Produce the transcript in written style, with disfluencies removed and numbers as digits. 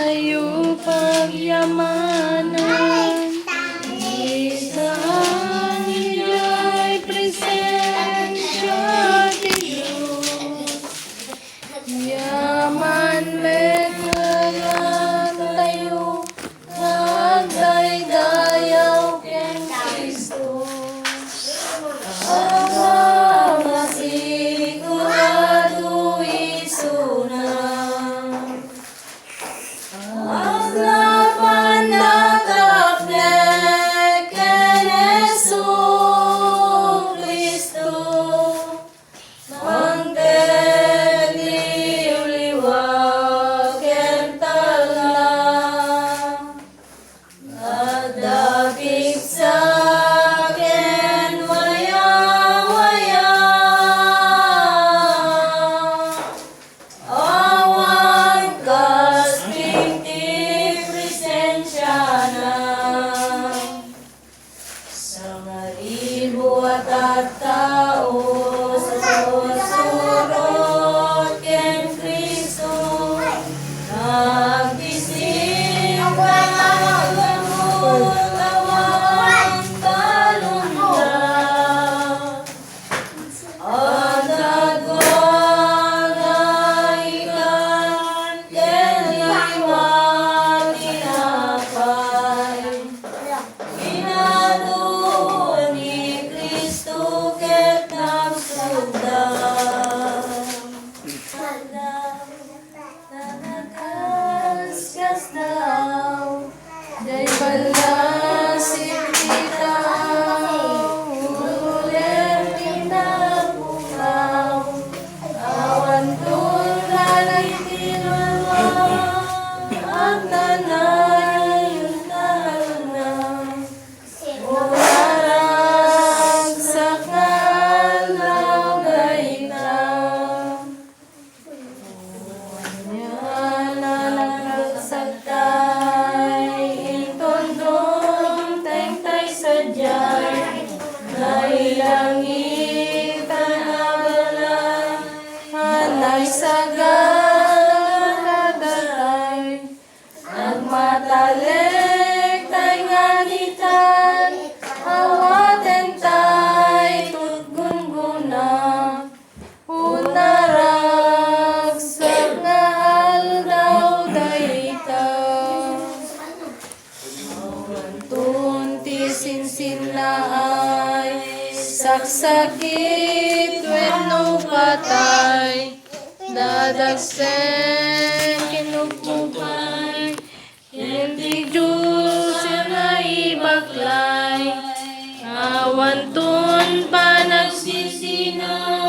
tayo pagyamanan. Isaan niya'y presensya di Diyos. Yaman lekaran tayo, nagdaydayaw ken Kristo. Ang masigurado isuna. Ang laban nakaplek ken Jesu Kristo. Mangkel liwliwag ken tala. Nadapig sa ken waya-waya. Awan kas pinti presensya na. Sa ngaribo at tao sa susurot ken Kristo. Nagbising kagamot awang talundag. Adagwagaikan ken liwag tinapay. Ginadoon ni Kristo ket nagsugdan. Nanagasgas daw, day balas ibitaw, ulen pinabukaw, awan tulay tinulwang, at nanay talunang. Uraragsak nga alaw gaitaw. Nalagsak tay, intondong tengtay sadyay. Nailangitan abalay, hanay sagang kagatay. Nagmatalek tay nganitan, awaten tay tutgunguna. Unaragsak nga aldaw daytaw. Awan tunti sinsin laay, saksakit wenno patay. Dadagsen kinupupay, hindi Diyos na ibaklay. Awan tun pa nagsisinaw,